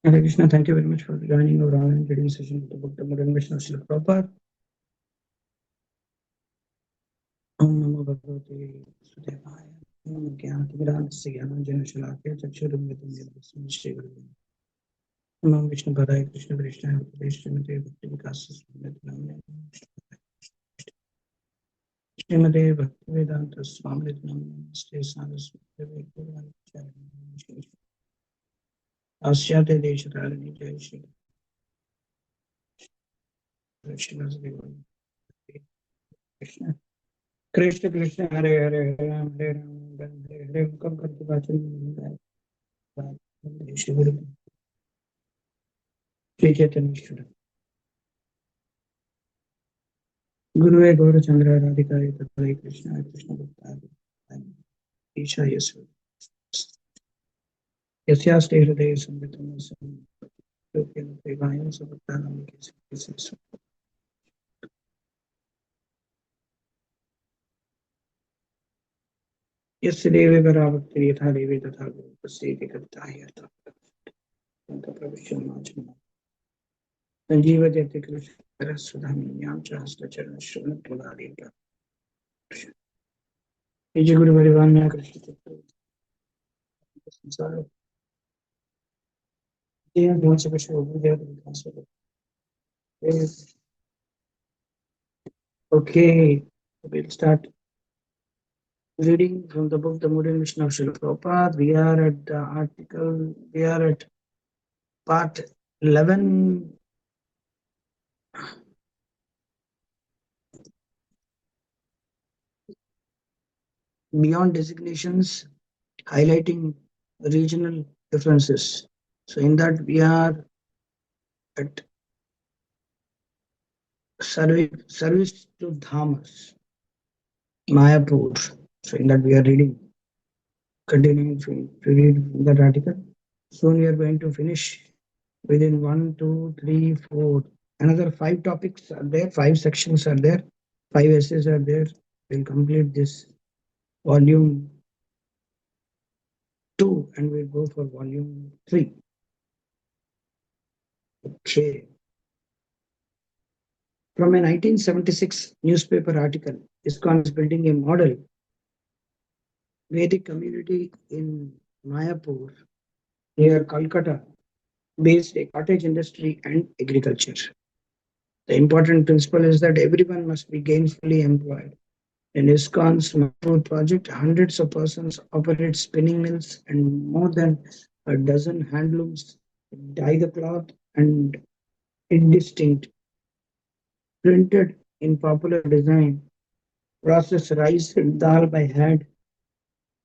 Hare Krishna, thank you very much for joining our online reading session with the book The Modern Mission of Srila Prabhupada. Om Namo Bhagavate Sudevaya. Om Gyanatimidhanasya Gyananjana Shalakya Chakshurumritam Yadasmi Shri Guru. Namo Vishnu Padaya Krishna Krishna Srimate Bhakti Vikasa Srimate Bhaktivedanta Swami Namaste Saraswati Devi Asyate Deshatarani Jai Shri Krishna Krishna Krishna Krishna Hare Hare Hare Ram Hare Hare Kam Karti Vachan Shri Guru Shri Chaitanya Ishvara Guru Gaura Chandra Radhika Tathai Krishna Krishna Bhakta Isha Yasu Yasyaste Hridaya Samritam Sam Lokyam Prevayam Sabhatanam Kisi Yasya Devi Varavakti Yatha Devi Tatha Guru Pasiti Kaptahi Yatha Santa Pravishya Majana Sanjeeva Jayate Krishna Saraswadhami Yam Chahasta Charana Shravana Pulari Niji Guru Varivanya Krishna Chaitra Samsara Deya Dhansa Krishna Deya Dhansa Okay, we'll start reading from the book The Modern Mission of Srila Prabhupada. We are at the article, we are at part 11. Beyond designations, highlighting regional differences. So in that we are at service to Dhamas, Mayapur. So in that we are reading, continuing to read that article. Soon we are going to finish within 1, 2, 3, 4. Another 5 topics are there, 5 sections are there, 5 essays are there. We'll complete this volume 2 and we'll go for volume 3. Okay. From a 1976 newspaper article, ISKCON is building a model Vedic community in Mayapur near Calcutta based a cottage industry and agriculture. The important principle is that everyone must be gainfully employed. In ISKCON's Mayapur project, hundreds of persons operate spinning mills and more than a dozen handlooms dye the cloth and indistinct, printed in popular design, process rice and dal by hand,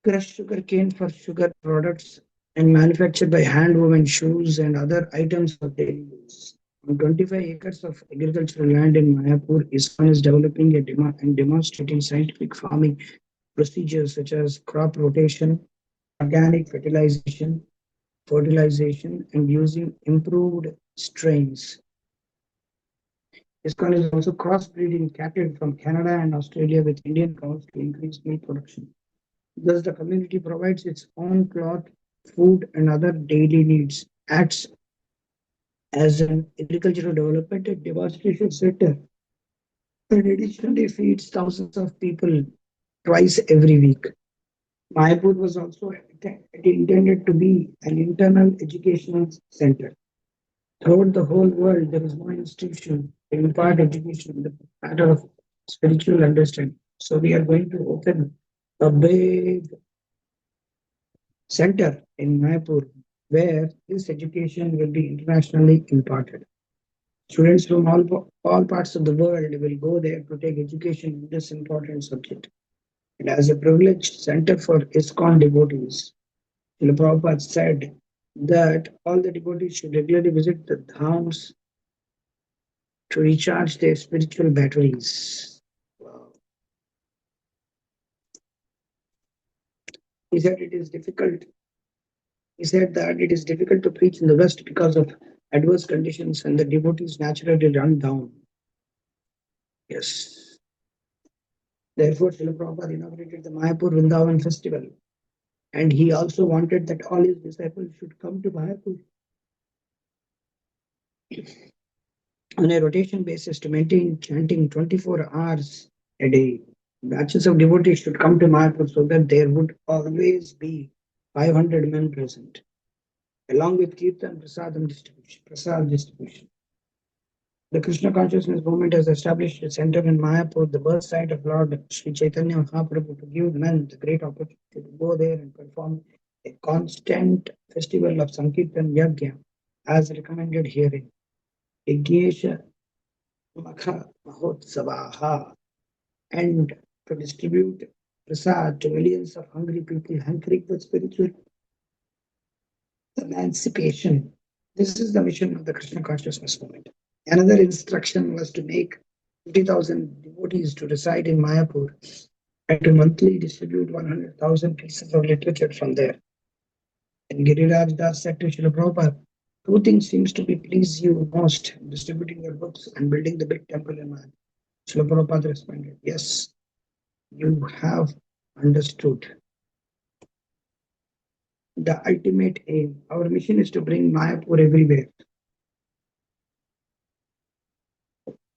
crush sugarcane for sugar products, and manufactured by hand-woven shoes and other items of daily use. On 25 acres of agricultural land in Mayapur, ISKCON is developing and demonstrating scientific farming procedures such as crop rotation, organic fertilization, and using improved strains. ISKCON is also crossbreeding cattle from Canada and Australia with Indian cows to increase meat production. Thus, the community provides its own cloth, food, and other daily needs, acts as an agricultural development and demonstration center, and additionally feeds thousands of people twice every week. Mayapur was also intended to be an internal educational center. Throughout the whole world, there is no institution to impart education in the matter of spiritual understanding. So we are going to open a big center in Mayapur where this education will be internationally imparted. Students from all parts of the world will go there to take education in this important subject. And as a privileged center for ISKCON devotees, Srila Prabhupada said that all the devotees should regularly visit the dhams to recharge their spiritual batteries. Wow. He said it is difficult. He said that it is difficult to preach in the West because of adverse conditions and the devotees naturally run down. Yes. Therefore, Srila Prabhupada inaugurated the Mayapur Vrindavan festival. And he also wanted that all his disciples should come to Mayapur on a rotation basis to maintain chanting 24 hours a day. Batches of devotees should come to Mayapur so that there would always be 500 men present, along with Kirtan Prasadam distribution. Prasad distribution. The Krishna consciousness movement has established a center in Mayapur, the birth site of Lord Sri Chaitanya Mahaprabhu, to give men the great opportunity to go there and perform a constant festival of Sankirtan Yajna, as recommended herein. Yajnesha Makha Mahotsavaha, and to distribute prasad to millions of hungry people hankering for spiritual emancipation. This is the mission of the Krishna consciousness movement. Another instruction was to make 50,000 devotees to reside in Mayapur and to monthly distribute 100,000 pieces of literature from there. And Giriraj Das said to Srila Prabhupada, two things seems to be please you most, distributing your books and building the big temple in Mayapur. Srila Prabhupada responded, yes, you have understood the ultimate aim. Our mission is to bring Mayapur everywhere.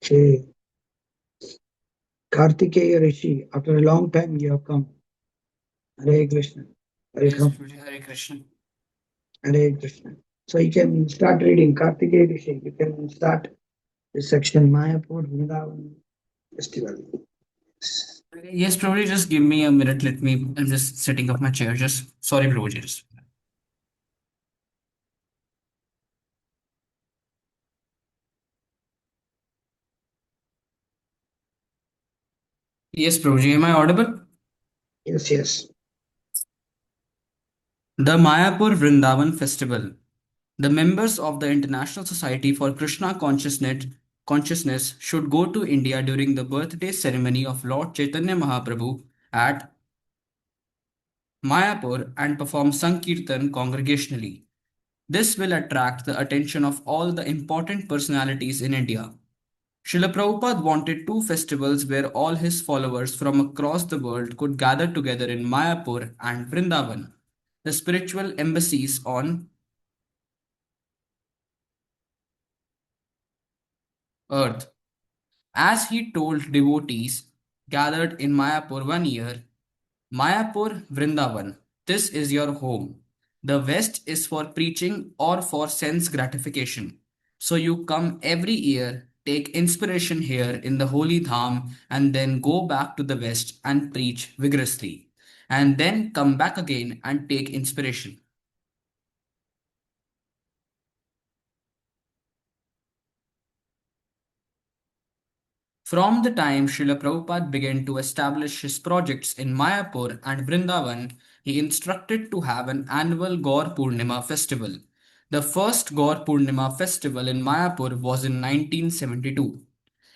Say, Kartikeya Rishi, after a long time you have come. Hare Krishna. Yes, Welcome. Prabhuji, Hare Krishna. Hare Krishna. So you can start reading Kartikeya Rishi. You can start this section Mayapur Vrindavan Festival. Yes, Prabhuji, just give me a minute. I'm just setting up my chair. Just, sorry, Prabhuji. Yes, Prabhuji, am I audible? Yes, yes. The Mayapur Vrindavan Festival. The members of the International Society for Krishna Consciousness should go to India during the birthday ceremony of Lord Chaitanya Mahaprabhu at Mayapur and perform Sankirtan congregationally. This will attract the attention of all the important personalities in India. Srila Prabhupada wanted two festivals where all his followers from across the world could gather together in Mayapur and Vrindavan, the spiritual embassies on earth. As he told devotees gathered in Mayapur one year, Mayapur Vrindavan, this is your home. The West is for preaching or for sense gratification. So you come every year, take inspiration here in the holy dham, and then go back to the West and preach vigorously. And then come back again and take inspiration. From the time Srila Prabhupada began to establish his projects in Mayapur and Vrindavan, he instructed to have an annual Gaur Purnima festival. The first Gaur Purnima festival in Mayapur was in 1972.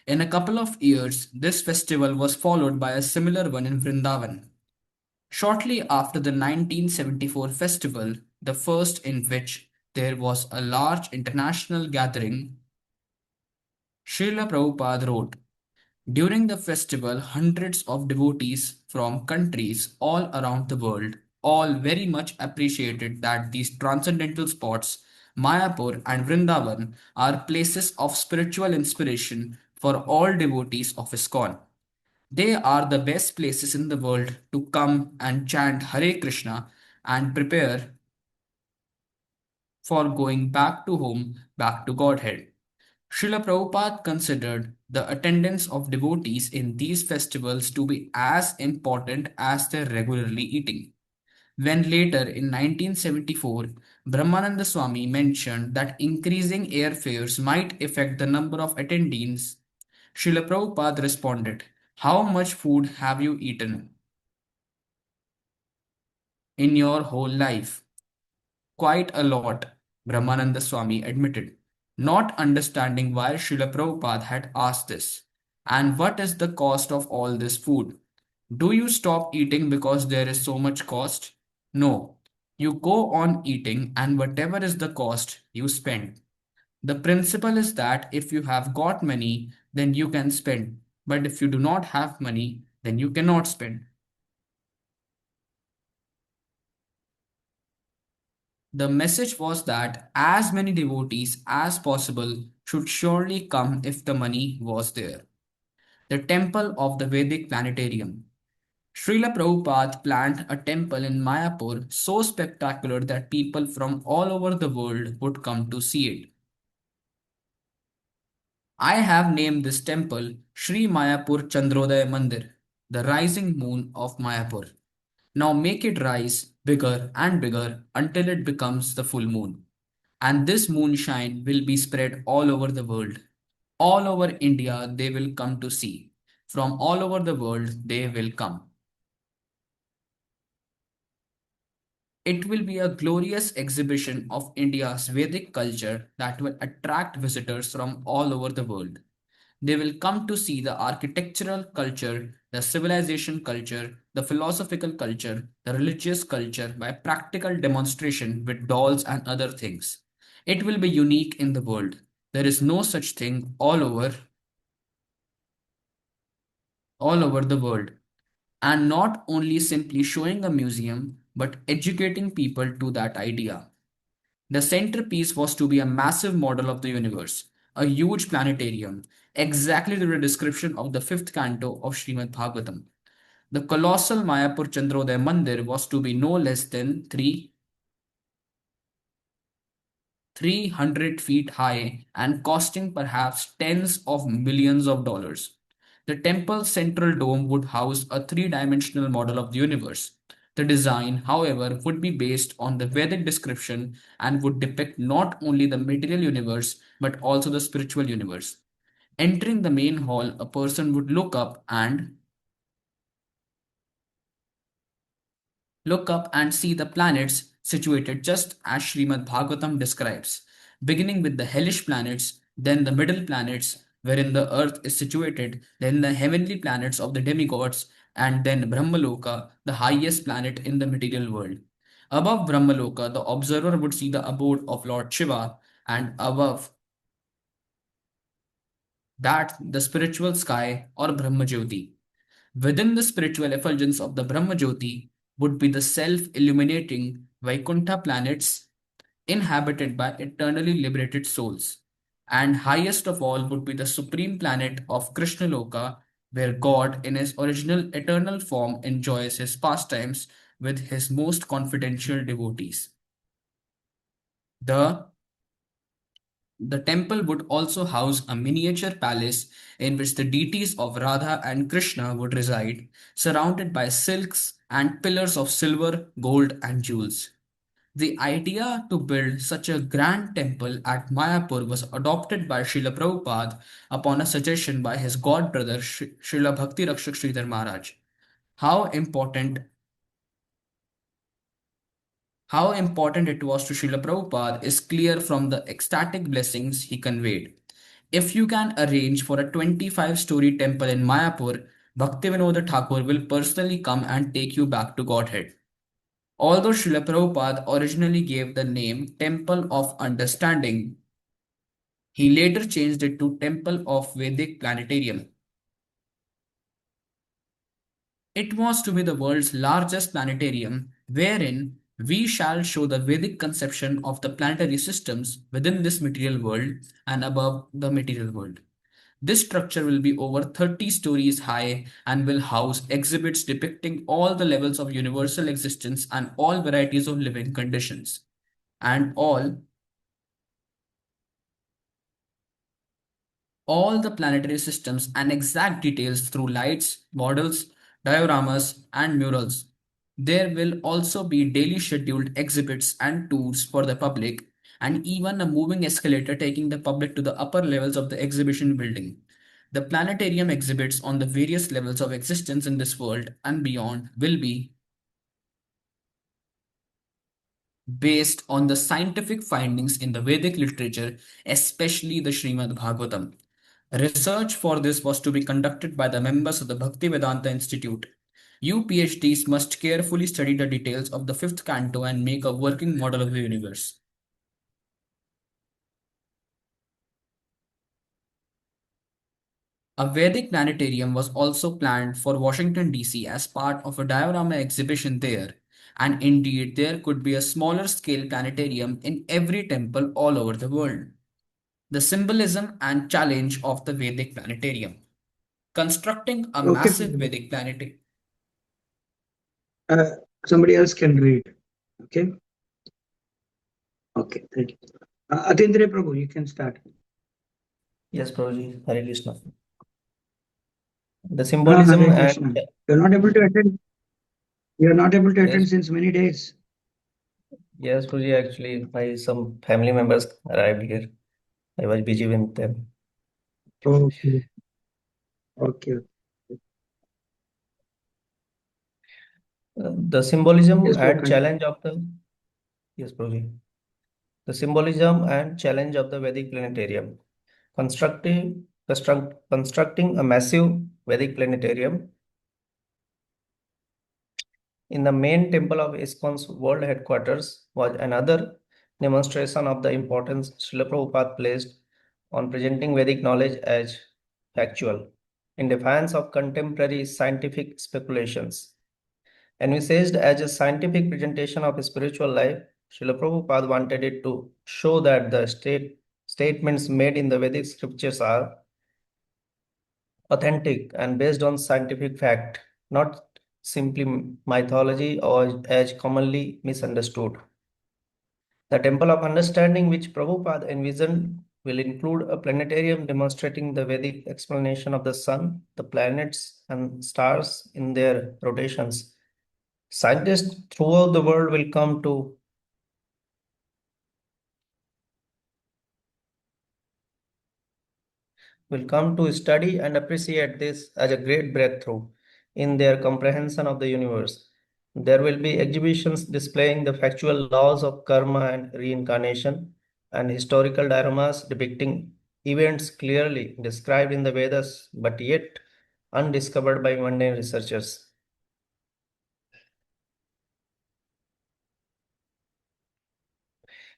In a couple of years, this festival was followed by a similar one in Vrindavan. Shortly after the 1974 festival, the first in which there was a large international gathering, Srila Prabhupada wrote, during the festival, hundreds of devotees from countries all around the world all very much appreciated that these transcendental spots, Mayapur and Vrindavan, are places of spiritual inspiration for all devotees of ISKCON. They are the best places in the world to come and chant Hare Krishna and prepare for going back to home, back to Godhead. Srila Prabhupada considered the attendance of devotees in these festivals to be as important as their regularly eating. When later in 1974, Brahmananda Swami mentioned that increasing airfares might affect the number of attendees, Srila Prabhupada responded, how much food have you eaten in your whole life? Quite a lot, Brahmananda Swami admitted, not understanding why Srila Prabhupada had asked this. And what is the cost of all this food? Do you stop eating because there is so much cost? No. You go on eating, and whatever is the cost, you spend. The principle is that if you have got money, then you can spend. But if you do not have money, then you cannot spend. The message was that as many devotees as possible should surely come if the money was there. The Temple of the Vedic Planetarium. Srila Prabhupada planned a temple in Mayapur so spectacular that people from all over the world would come to see it. I have named this temple Sri Mayapur Chandrodaya Mandir, the rising moon of Mayapur. Now make it rise bigger and bigger until it becomes the full moon. And this moonshine will be spread all over the world. All over India, they will come to see. From all over the world, they will come. It will be a glorious exhibition of India's Vedic culture that will attract visitors from all over the world. They will come to see the architectural culture, the civilization culture, the philosophical culture, the religious culture by practical demonstration with dolls and other things. It will be unique in the world. There is no such thing all over the world. And not only simply showing a museum, but educating people to that idea. The centerpiece was to be a massive model of the universe, a huge planetarium, exactly the description of the fifth canto of Srimad Bhagavatam. The colossal Mayapur Chandrodaya Mandir was to be no less than 300 feet high and costing perhaps tens of millions of dollars. The temple's central dome would house a three-dimensional model of the universe. The design, however, would be based on the Vedic description and would depict not only the material universe but also the spiritual universe. Entering the main hall, a person would look up and see the planets situated just as Srimad Bhagavatam describes, beginning with the hellish planets, then the middle planets, wherein the earth is situated, then the heavenly planets of the demigods, and then Brahmaloka, the highest planet in the material world. Above Brahmaloka, the observer would see the abode of Lord Shiva, and above that, the spiritual sky or Brahmajyoti. Within the spiritual effulgence of the Brahmajyoti would be the self illuminating Vaikuntha planets inhabited by eternally liberated souls. And highest of all would be the supreme planet of Krishnaloka, where God, in his original eternal form, enjoys his pastimes with his most confidential devotees. The The temple would also house a miniature palace in which the deities of Radha and Krishna would reside, surrounded by silks and pillars of silver, gold, and jewels. The idea to build such a grand temple at Mayapur was adopted by Srila Prabhupada upon a suggestion by his god brother Srila Bhakti Rakshak Sridhar Maharaj. How important How important it was to Srila Prabhupada is clear from the ecstatic blessings he conveyed. If you can arrange for a 25-story temple in Mayapur, Bhaktivinoda Thakur will personally come and take you back to Godhead. Although Srila Prabhupada originally gave the name Temple of Understanding, he later changed it to Temple of Vedic Planetarium. It was to be the world's largest planetarium, wherein we shall show the Vedic conception of the planetary systems within this material world and above the material world. This structure will be over 30 stories high and will house exhibits depicting all the levels of universal existence and all varieties of living conditions. And all the planetary systems and exact details through lights, models, dioramas, and murals. There will also be daily scheduled exhibits and tours for the public, and even a moving escalator taking the public to the upper levels of the exhibition building. The planetarium exhibits on the various levels of existence in this world and beyond will be based on the scientific findings in the Vedic literature, especially the Srimad Bhagavatam. Research for this was to be conducted by the members of the Bhaktivedanta Institute. You PhDs must carefully study the details of the fifth canto and make a working model of the universe. A Vedic planetarium was also planned for Washington, D.C. as part of a diorama exhibition there, And indeed, there could be a smaller scale planetarium in every temple all over the world. The symbolism and challenge of the Vedic planetarium. Constructing a Okay, massive Prabhu. Vedic planetarium. uh, somebody else can read. Okay. Okay. Thank you. Atindra Prabhu, you can start. Yes, Prabhuji, Hare Krishna. The Hare symbolism and Krishna. You're not able to attend. You're not able to yes, attend since many days. yes, Prabhuji, actually, my some family members arrived here. I was busy with them. Okay. Okay. The symbolism Yes, Prabhu. and Continue. challenge of the yes, Prabhuji. The symbolism and challenge of the Vedic planetarium. Constructing a massive Vedic planetarium in the main temple of ISKCON's world headquarters was another demonstration of the importance Srila Prabhupada placed on presenting Vedic knowledge as factual, in defiance of contemporary scientific speculations. Envisaged as a scientific presentation of spiritual life, Srila Prabhupada wanted it to show that the statements made in the Vedic scriptures are authentic and based on scientific fact, not simply mythology or as commonly misunderstood. The Temple of Understanding, which Prabhupada envisioned, will include a planetarium demonstrating the Vedic explanation of the sun, the planets, and stars in their rotations. Scientists throughout the world will come to study and appreciate this as a great breakthrough in their comprehension of the universe. There will be exhibitions displaying the factual laws of karma and reincarnation, and historical dioramas depicting events clearly described in the Vedas but yet undiscovered by mundane researchers.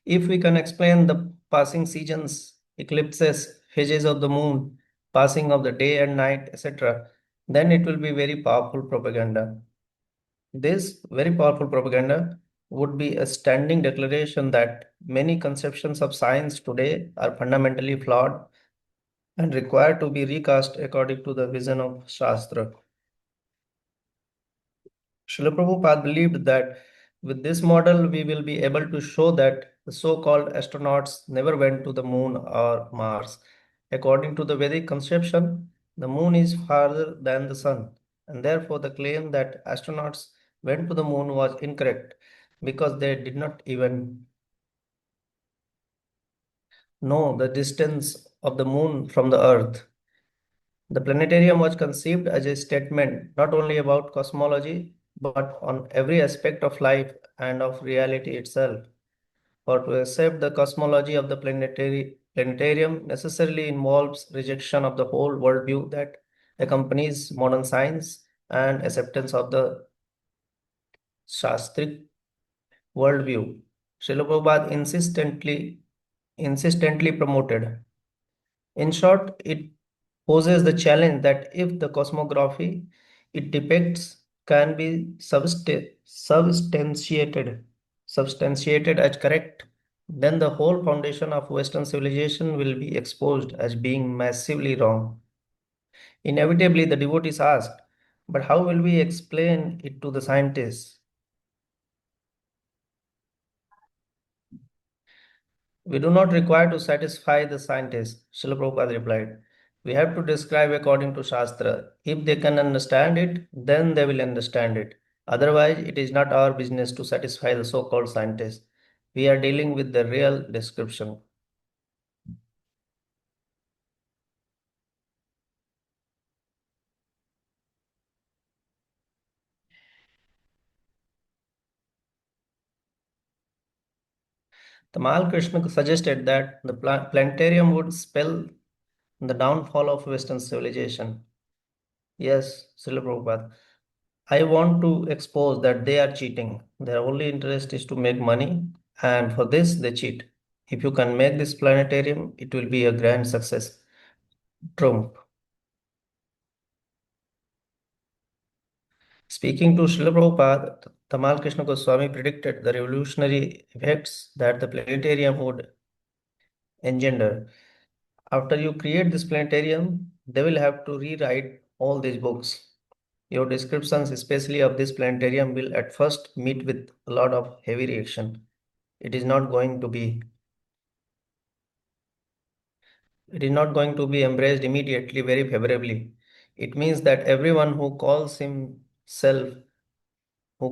If we can explain the passing seasons, eclipses, phases of the moon, passing of the day and night, etc., then it will be very powerful propaganda. This very powerful propaganda would be a standing declaration that many conceptions of science today are fundamentally flawed and require to be recast according to the vision of Shastra. Srila Prabhupada believed that with this model, we will be able to show that the so-called astronauts never went to the moon or Mars. According to the Vedic conception, the moon is farther than the sun, and therefore the claim that astronauts went to the moon was incorrect because they did not even know the distance of the moon from the earth. The planetarium was conceived as a statement not only about cosmology but on every aspect of life and of reality itself. For to accept the cosmology of the planetarium necessarily involves rejection of the whole worldview that accompanies modern science and acceptance of the Shastric worldview. Srila Prabhupada insistently promoted. In short, it poses the challenge that if the cosmography it depicts can be substantiated as correct, then the whole foundation of Western civilization will be exposed as being massively wrong. Inevitably, the devotees asked, but how will we explain it to the scientists? We do not require to satisfy the scientists, Srila Prabhupada replied. We have to describe according to Shastra. If they can understand it, then they will understand it. Otherwise, it is not our business to satisfy the so-called scientists. We are dealing with the real description. Tamal Krishna suggested that the planetarium would spell the downfall of Western civilization. Yes, Srila Prabhupada. I want to expose that they are cheating. Their only interest is to make money, and for this they cheat. If you can make this planetarium, it will be a grand success. Trump. Speaking to Srila Prabhupada, Tamal Krishna Goswami predicted the revolutionary effects that the planetarium would engender. After you create this planetarium, they will have to rewrite all these books. Your descriptions, especially of this planetarium, will at first meet with a lot of heavy reaction. It is not going to be embraced immediately very favorably. It means that everyone who calls himself a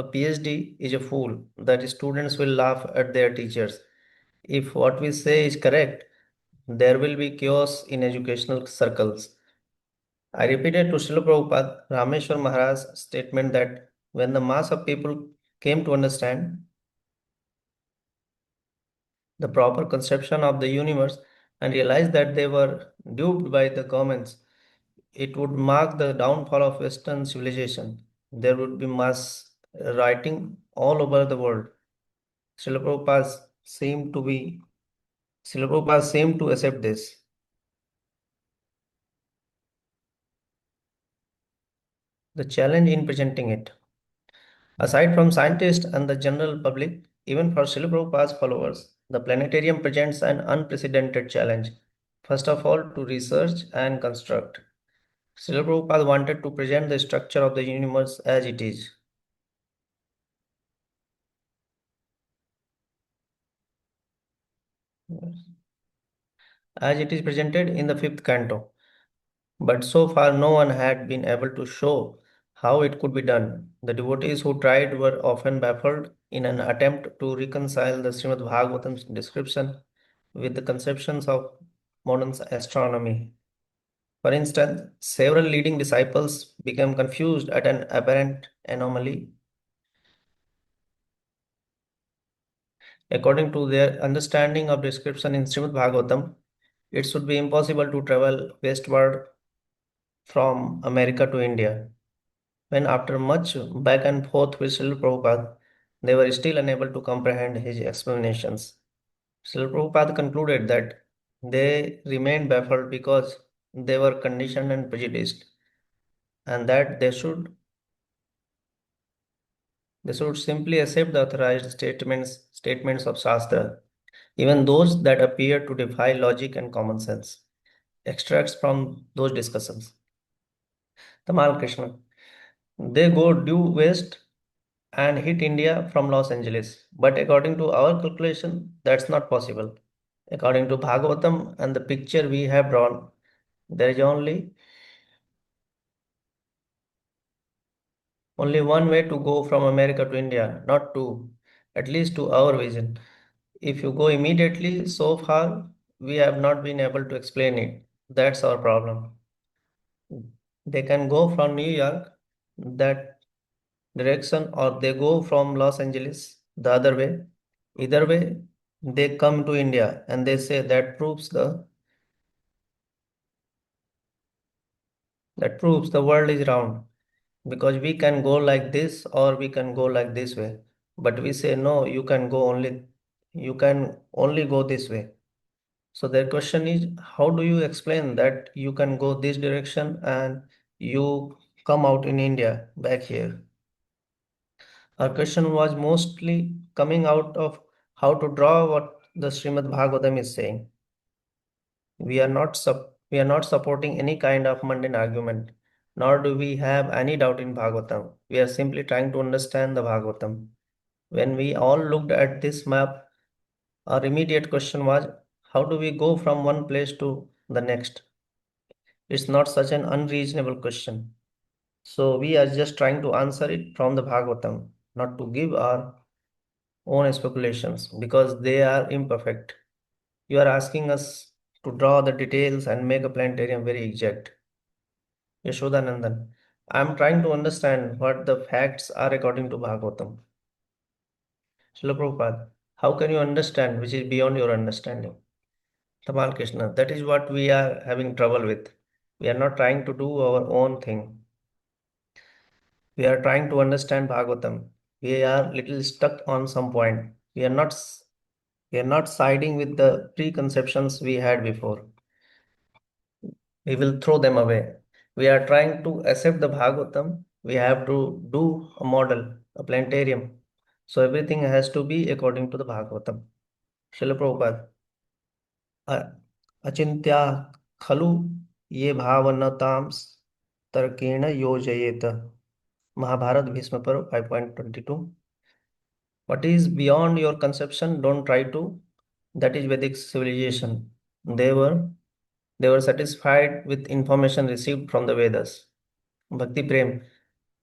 PhD is a fool, that students will laugh at their teachers. If what we say is correct, there will be chaos in educational circles. I repeated to Srila Prabhupada Rameshwar Maharaj's statement that when the mass of people came to understand the proper conception of the universe and realized that they were duped by the governments, it would mark the downfall of Western civilization. There would be mass rioting all over the world. Srila Prabhupada seemed to be Srila Prabhupada seemed to accept this. The challenge in presenting it. Aside from scientists and the general public, even for Srila Prabhupada's followers, the planetarium presents an unprecedented challenge. First of all, to research and construct. Srila Prabhupada wanted to present the structure of the universe as it is. As it is presented in the fifth canto. But so far, no one had been able to show how it could be done. The devotees who tried were often baffled in an attempt to reconcile the Srimad Bhagavatam's description with the conceptions of modern astronomy. For instance, several leading disciples became confused at an apparent anomaly. According to their understanding of description in Srimad Bhagavatam, it should be impossible to travel westward from America to India. When after much back and forth with Srila Prabhupada, they were still unable to comprehend his explanations. Srila Prabhupada concluded that they remained baffled because they were conditioned and prejudiced, and that they should simply accept the authorized statements of Shastra, even those that appear to defy logic and common sense. Extracts from those discussions. Tamal Krishna. They go due west and hit India from Los Angeles. But according to our calculation, that's not possible. According to Bhagavatam and the picture we have drawn, there is only one way to go from America to India, not two, at least to our vision. If you go immediately, so far we have not been able to explain it. That's our problem. They can go from New York that direction, or they go from Los Angeles the other way. Either way, they come to India and they say that proves the world is round, because we can go like this or we can go like this way. But we say no, you can only go this way. So their question is, how do you explain that you can go this direction and you come out in India back here? Our question was mostly coming out of how to draw what the Srimad Bhagavatam is saying. We are not supporting any kind of mundane argument, nor do we have any doubt in Bhagavatam. We are simply trying to understand the Bhagavatam. When we all looked at this map, our immediate question was, how do we go from one place to the next? It's not such an unreasonable question. So we are just trying to answer it from the Bhagavatam, not to give our own speculations because they are imperfect. You are asking us to draw the details and make a planetarium very exact. Yashodanandan, I am trying to understand what the facts are according to Bhagavatam. Srila Prabhupada, how can you understand which is beyond your understanding? Tamal Krishna, that is what we are having trouble with. We are not trying to do our own thing. We are trying to understand Bhagavatam. We are little stuck on some point. We are not siding with the preconceptions we had before. We will throw them away. We are trying to accept the Bhagavatam We have to do a model, a planetarium. So everything has to be according to the Bhagavatam. Srila Prabhupada, अचिन्त्या खलु ये भावनतांस तर्केण योजयेत. Mahabharata Bhishma Parv 5.22. What is beyond your conception, don't try to. That is Vedic civilization. They were they were satisfied with information received from the Vedas. Bhakti Prem.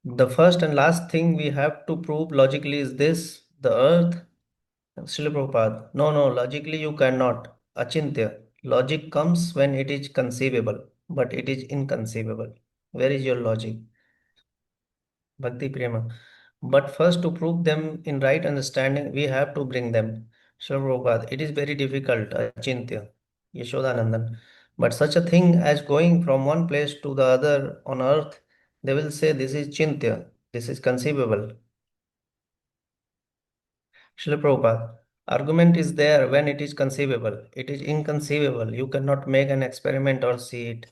The first and last thing we have to prove logically is this: the earth. Srila Prabhupada. No, no, logically you cannot. Achintya. Logic comes when it is conceivable, but it is inconceivable. Where is your logic? Bhakti Prema. But first, to prove them in right understanding, we have to bring them. Srila Prabhupada, it is very difficult, Achintya, Yashodanandan. But such a thing as going from one place to the other on earth, they will say this is Chintya, this is conceivable. Srila Prabhupada, argument is there when it is conceivable. It is inconceivable. You cannot make an experiment or see it.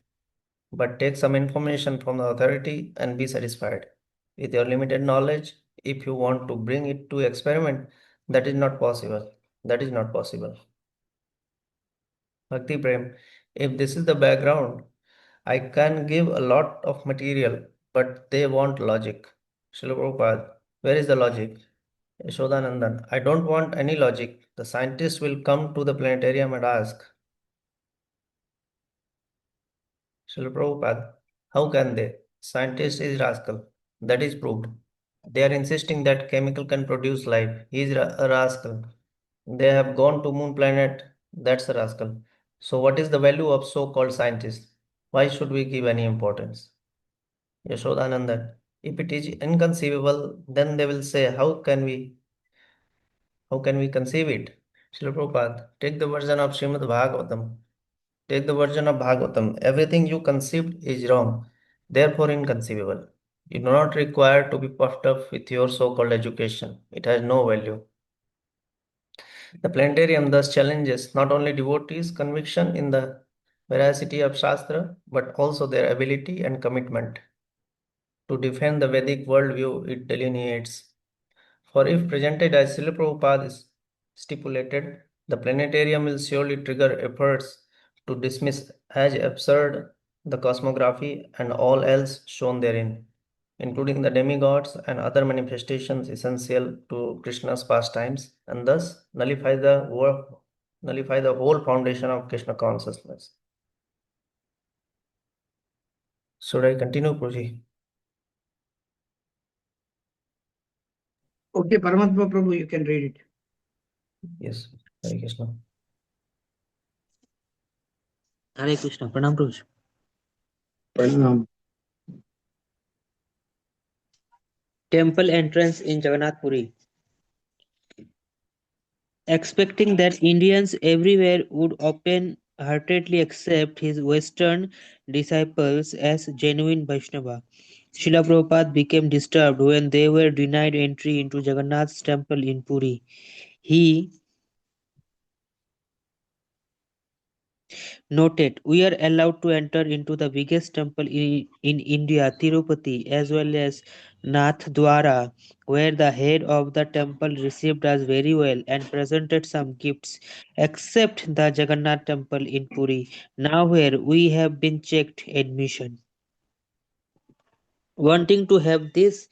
But take some information from the authority and be satisfied. With your limited knowledge, if you want to bring it to experiment, that is not possible. That is not possible. Bhakti Prem, if this is the background, I can give a lot of material, but they want logic. Srila Prabhupada, where is the logic? Yashodanandan, I don't want any logic. The scientists will come to the planetarium and ask, Srila Prabhupada, how can they? Scientist is rascal. That is proved. They are insisting that chemical can produce life. He is a rascal. They have gone to moon planet. That's a rascal. So what is the value of so-called scientists? Why should we give any importance? Yashodanandan, if it is inconceivable, then they will say, how can we conceive it? Srila Prabhupada, take the version of Srimad Bhagavatam. Take the version of Bhagavatam. Everything you conceived is wrong, therefore inconceivable. You do not require to be puffed up with your so-called education. It has no value. The planetarium thus challenges not only devotees' conviction in the veracity of Shastra, but also their ability and commitment to defend the Vedic worldview it delineates. For if presented as Srila Prabhupada is stipulated, the planetarium will surely trigger efforts to dismiss as absurd the cosmography and all else shown therein, including the demigods and other manifestations essential to Krishna's pastimes, and thus nullify the whole foundation of Krishna consciousness. Should I continue, Puji? Okay, Paramatma Prabhu, you can read it. Yes, Hare Krishna. Hare Krishna. Pranam Prabhu. Pranam. Temple entrance in Jagannath Puri. Expecting that Indians everywhere would open-heartedly accept his Western disciples as genuine Vaishnava, Srila Prabhupada became disturbed when they were denied entry into Jagannath's temple in Puri. He noted, we are allowed to enter into the biggest temple in India, Tirupati, as well as Nathdwara, where the head of the temple received us very well and presented some gifts, except the Jagannath temple in Puri, now where we have been checked admission. Wanting to have this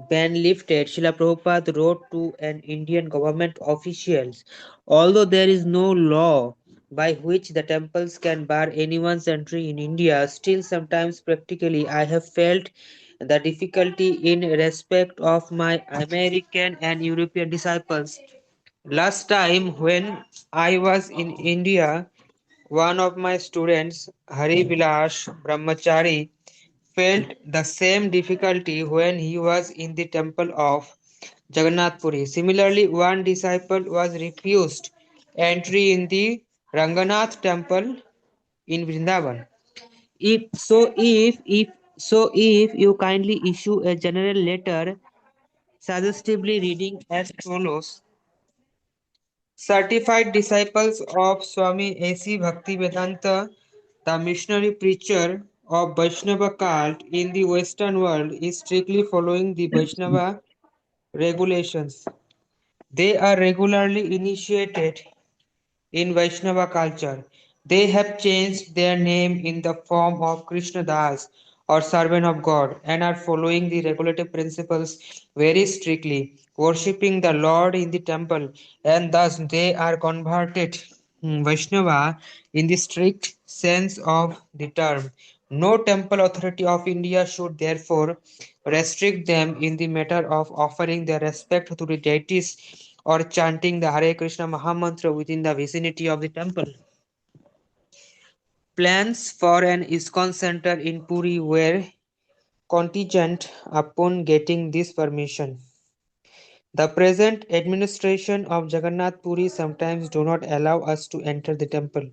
ban lifted, Srila Prabhupada wrote to an Indian government officials. Although there is no law by which the temples can bar anyone's entry in India, still sometimes practically I have felt the difficulty in respect of my American and European disciples. Last time when I was in India, one of my students, Hari Vilas Brahmachari, felt the same difficulty when he was in the temple of Jagannath Puri. Similarly, one disciple was refused entry in the Ranganath temple in Vrindavan. If you kindly issue a general letter suggestively reading as follows: certified disciples of Swami A.C. Bhaktivedanta, the missionary preacher of Vaishnava cult in the Western world is strictly following the Vaishnava regulations. They are regularly initiated in Vaishnava culture. They have changed their name in the form of Krishna Das or servant of God and are following the regulative principles very strictly, worshipping the Lord in the temple, and thus they are converted Vaishnava in the strict sense of the term. No temple authority of India should therefore restrict them in the matter of offering their respect to the deities or chanting the Hare Krishna Mahamantra within the vicinity of the temple. Plans for an ISKCON center in Puri were contingent upon getting this permission. The present administration of Jagannath Puri sometimes do not allow us to enter the temple.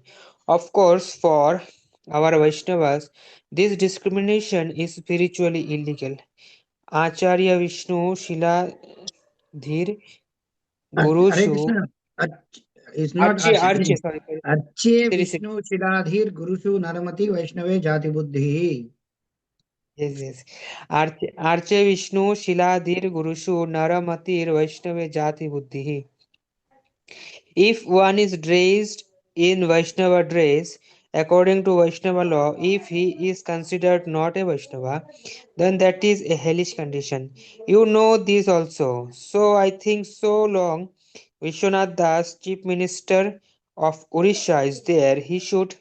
Of course, for our Vaishnavas, this discrimination is spiritually illegal. Acharya Vishnu Shiladhir Hare Gurushu Krishna. Ach- is not Arche. Sorry. Arche Seriously. Vishnu Chiradhir Gurushu Naramati Vaishnave Jati Buddhi. Yes. Arche Vishnu Shiladhir Gurushu Naramatir Vaishnave Jati Buddhihi. If one is dressed in Vaishnava dress, according to Vaishnava law, if he is considered not a Vaishnava, then that is a hellish condition. You know this also. So I think so long Vishwanath Das, Chief Minister of Orissa, is there, he should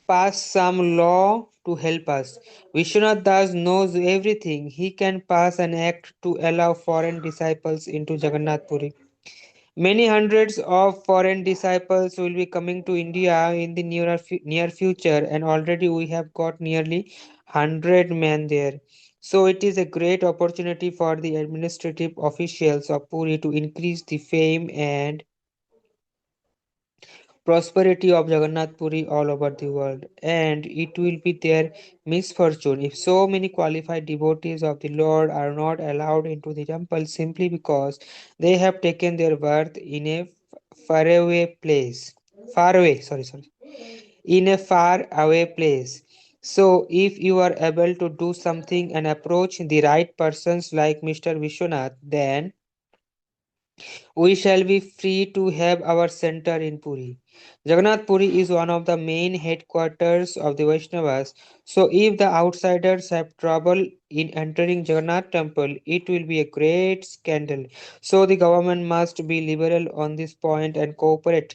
pass some law to help us. Vishwanath Das knows everything. He can pass an act to allow foreign disciples into Jagannath Puri. Many hundreds of foreign disciples will be coming to India in the near future, and already we have got nearly 100 men there. So it is a great opportunity for the administrative officials of Puri to increase the fame and prosperity of Jagannath Puri all over the world, and it will be their misfortune if so many qualified devotees of the Lord are not allowed into the temple simply because they have taken their birth in a faraway place. In a far away place. So, if you are able to do something and approach the right persons like Mr. Vishwanath, then we shall be free to have our center in Puri. Jagannath Puri is one of the main headquarters of the Vaishnavas, so if the outsiders have trouble in entering Jagannath temple, it will be a great scandal. So the government must be liberal on this point and cooperate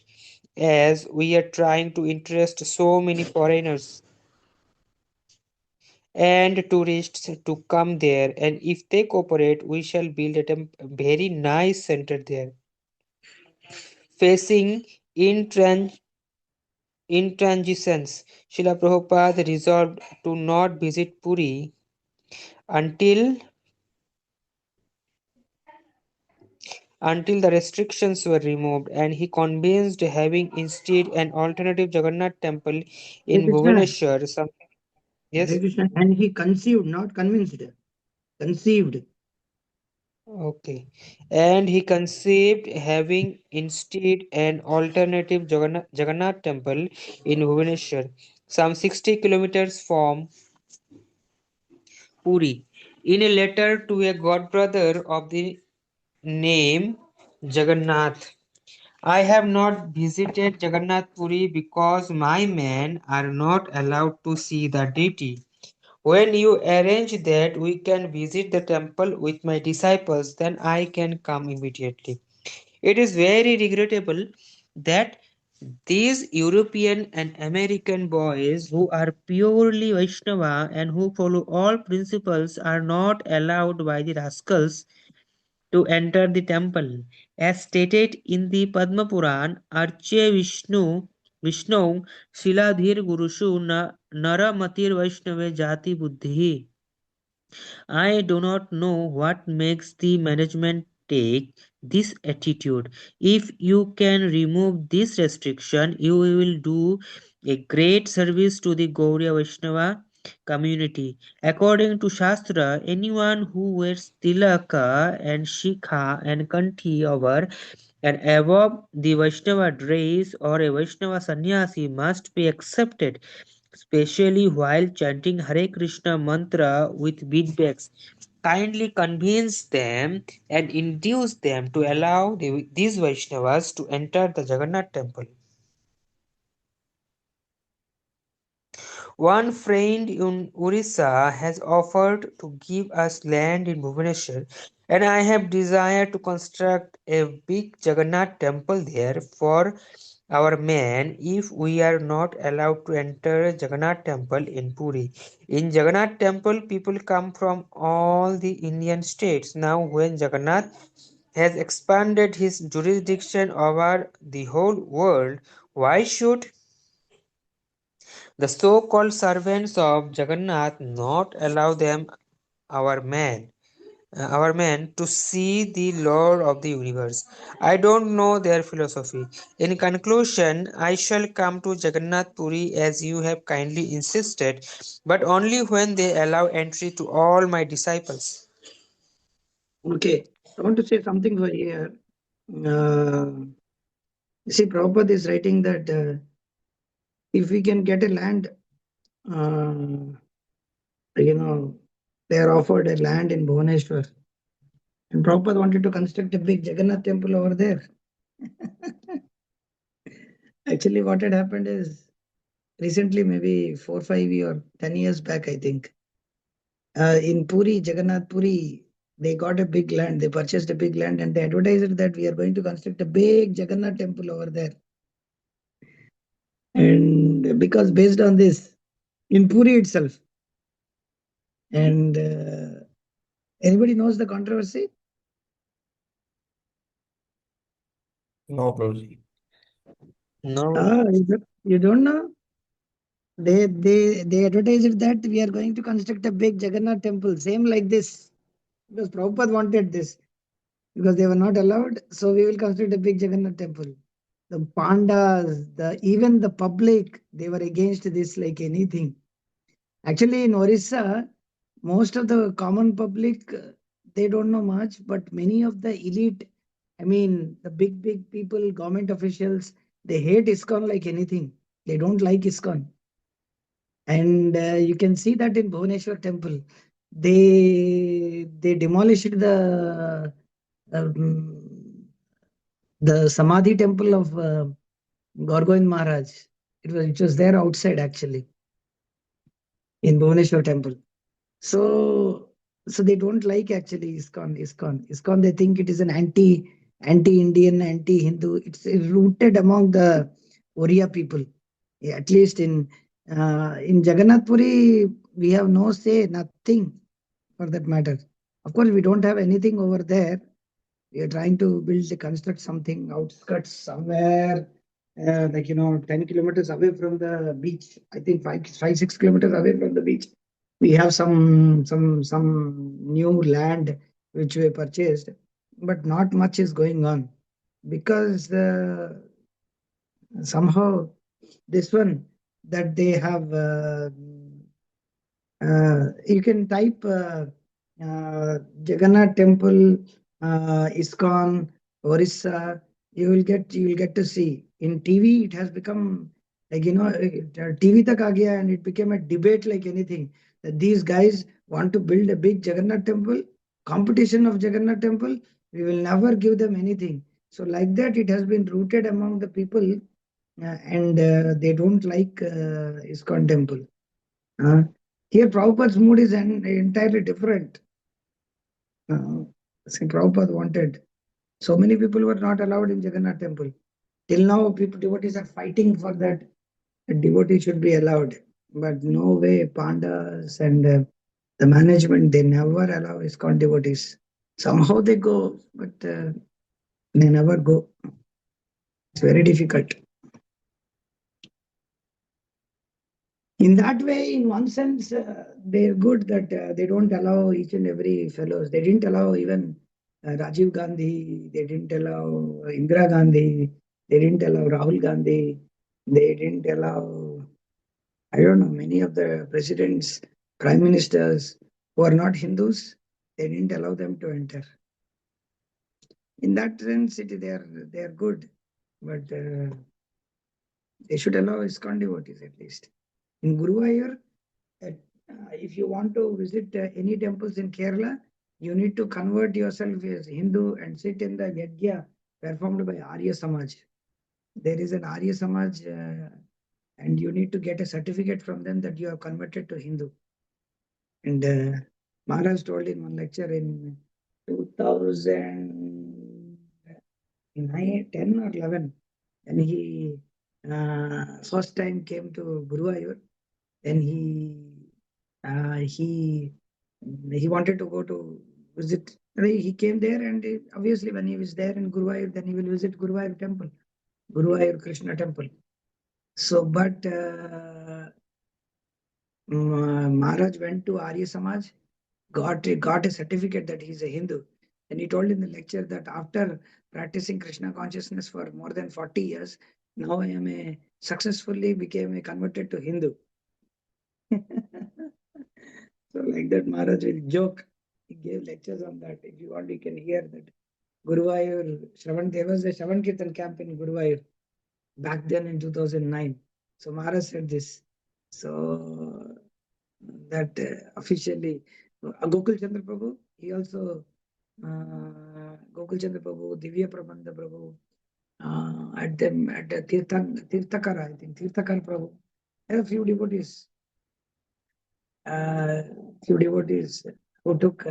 as we are trying to interest so many foreigners and tourists to come there, and if they cooperate we shall build a very nice center there facing intransigence. Srila Prabhupada resolved to not visit Puri until the restrictions were removed, and he convinced having instead an alternative Jagannath temple Hare in Krishna. Bhubaneswar. Hare Yes, Krishna. And he conceived, not convinced. Conceived. okay, and he conceived having instead an alternative Jagannath temple in Bhubaneswar, some 60 kilometers from Puri. In a letter to a godbrother of the name Jagannath, I have not visited Jagannath Puri because my men are not allowed to see the deity. When you arrange that we can visit the temple with my disciples, then I can come immediately. It is very regrettable that these European and American boys who are purely Vaishnava and who follow all principles are not allowed by the rascals to enter the temple. As stated in the Padma Puran, Arche Vishnu Shiladhir Gurushu Naramatir Vaishnave Jati Buddhi. I do not know what makes the management take this attitude. If you can remove this restriction, you will do a great service to the Gauriya Vaishnava community. According to Shastra, anyone who wears tilaka and shikha and kanthi over and above the Vaishnava dress or a Vaishnava sannyasi must be accepted, especially while chanting Hare Krishna mantra with beadbacks. Kindly convince them and induce them to allow these Vaishnavas to enter the Jagannath temple. One friend in Orissa has offered to give us land in Bhubaneswar, and I have desired to construct a big Jagannath temple there for our men if we are not allowed to enter Jagannath temple in Puri. In Jagannath temple, people come from all the Indian states. Now, when Jagannath has expanded his jurisdiction over the whole world, why should the so-called servants of Jagannath not allow our men to see the Lord of the universe? I don't know their philosophy. In conclusion, I shall come to Jagannath Puri as you have kindly insisted, but only when they allow entry to all my disciples. Okay, I want to say something for here. See, Prabhupada is writing that if we can get a land, uh, they are offered a land in Bhubaneswar, and Prabhupada wanted to construct a big Jagannath temple over there. Actually, what had happened is recently, maybe 4, 5 or 10 years back, I think, in Puri, Jagannath Puri, they got a big land. They purchased a big land and they advertised that we are going to construct a big Jagannath temple over there. And because based on this, in Puri itself, and anybody knows the controversy? No, Prabhuji. No. You don't know? They advertised that we are going to construct a big Jagannath temple, same like this, because Prabhupada wanted this, because they were not allowed. So we will construct a big Jagannath temple. The pandas, even the public, they were against this like anything. Actually, in Orissa, most of the common public, they don't know much, but many of the elite, I mean, the big people, government officials, they hate ISKCON like anything. They don't like ISKCON. And you can see that in Bhubaneswar temple. They demolished um, the Samadhi temple of Gorgovind Maharaj. It was there outside actually in Bhubaneswar temple. So so they don't like actually ISKCON. They think it is an anti-Indian, anti-Hindu. It's rooted among the Oriya people. Yeah, at least in Jagannath Puri, we have no say, nothing for that matter. Of course, we don't have anything over there. We are trying to construct something outskirts somewhere, 10 kilometers away from the beach. I think 6 kilometers away from the beach. We have some new land which we purchased, but not much is going on because somehow this one that they have you can type Jagannath Temple, ISKCON, Orissa. You will get to see in TV. It has become like TV tak aa gaya and it became a debate like anything. That these guys want to build a big Jagannath Temple, competition of Jagannath Temple. We will never give them anything. So like that, it has been rooted among the people, and they don't like ISKCON Temple. Uh, Here, Prabhupada's mood is entirely different. See, Prabhupada wanted. So many people were not allowed in Jagannath temple. Till now, devotees are fighting for that. A devotee should be allowed. But no way, pandas and the management, they never allow ISKCON devotees. Somehow they go, but they never go. It's very difficult. In that way, in one sense, they're good that they don't allow each and every fellows. They didn't allow even Rajiv Gandhi. They didn't allow Indira Gandhi. They didn't allow Rahul Gandhi. They didn't allow. I don't know, many of the presidents, prime ministers who are not Hindus, they didn't allow them to enter. In that sense, they are good, but they should allow ISKCON devotees at least. In Guruvayur, if you want to visit any temples in Kerala, you need to convert yourself as Hindu and sit in the yajna performed by Arya Samaj. There is an Arya Samaj, and you need to get a certificate from them that you have converted to Hindu. And Maharaj told in one lecture in 2010 or 11, and he first time came to Guruvayur, then he wanted to go to visit. He came there, and obviously when he was there in Guruvayur, then he will visit Guruvayur temple, Guruvayur Krishna temple. So, but Maharaj went to Arya Samaj, got a certificate that he's a Hindu. And he told in the lecture that after practicing Krishna consciousness for more than 40 years, now I am successfully became a converted to Hindu. So like that, Maharaj will joke. He gave lectures on that. If you want, you can hear that. Guruvayur, there was a Shravan Kirtan camp in Guruvayur back then in 2009. So Maharaj said this. So that officially, Gokul Chandra Prabhu, he also, Gokul Chandra Prabhu, Divya Prabandha Prabhu, at the Tirthakara, I think, Tirthakar Prabhu. There are few devotees who took,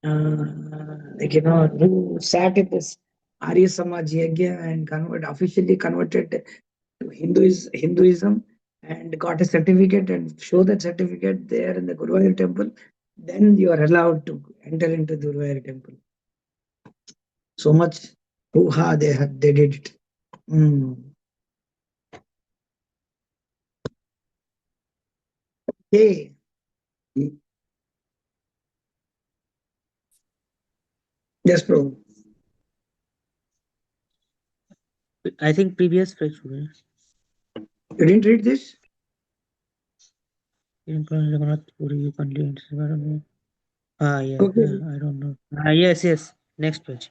who sat in this Arya Samaj Yagya and officially converted to Hinduism and got a certificate and show that certificate there in the Guruvayur temple, then you are allowed to enter into the Guruvayur temple. So much hoo-ha they did it. Okay. Yes, Prabhu. I think previous page. You didn't read this? Yes, Okay. I don't know. Yes. Next page.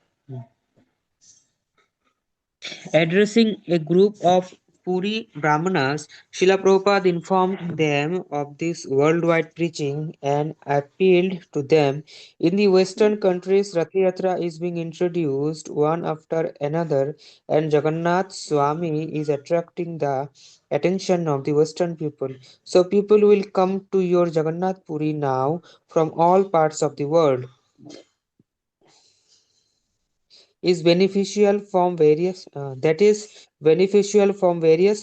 Addressing a group of Puri Brahmanas, Srila Prabhupada informed them of this worldwide preaching and appealed to them. In the Western countries, Rath Yatra is being introduced one after another, and Jagannath Swami is attracting the attention of the Western people. So people will come to your Jagannath Puri now from all parts of the world. Is beneficial from various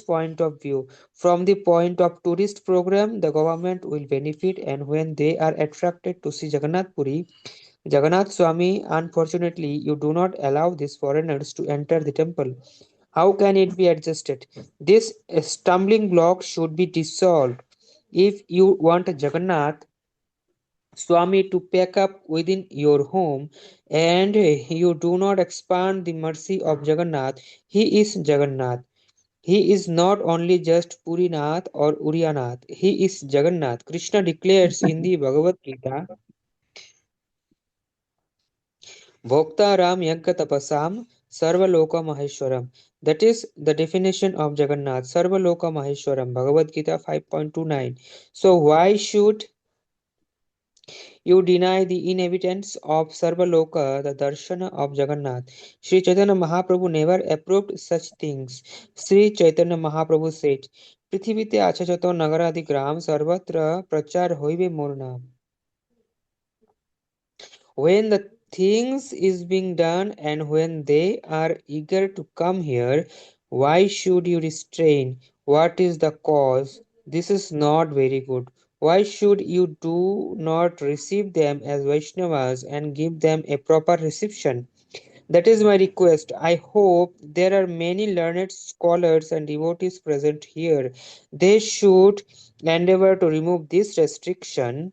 point of view. From the point of tourist program, the government will benefit, and when they are attracted to see Jagannath Puri, Jagannath Swami, unfortunately you do not allow these foreigners to enter the temple. How can it be adjusted? This stumbling block should be dissolved. If you want Jagannath Swami to pack up within your home, and you do not expand the mercy of Jagannath. He is Jagannath. He is not only just Purinath or Uriyanath. He is Jagannath. Krishna declares in the Bhagavad Gita, Bhoktaram Yagya Tapasam Sarvaloka Maheshwaram. That is the definition of Jagannath. Sarvaloka Maheshwaram. Bhagavad Gita 5.29. So why should you deny the inhabitants of Sarvaloka the darshana of Jagannath? Sri Chaitanya Mahaprabhu never approved such things. Sri Chaitanya Mahaprabhu said, পৃথিবীতে আছে যত নগরাদি গ্রাম সর্বত্র প্রচার হইবে মোর নাম. When the things is being done and when they are eager to come here, why should you restrain? What is the cause? This is not very good. Why should you do not receive them as Vaishnavas and give them a proper reception? That is my request. I hope there are many learned scholars and devotees present here. They should endeavor to remove this restriction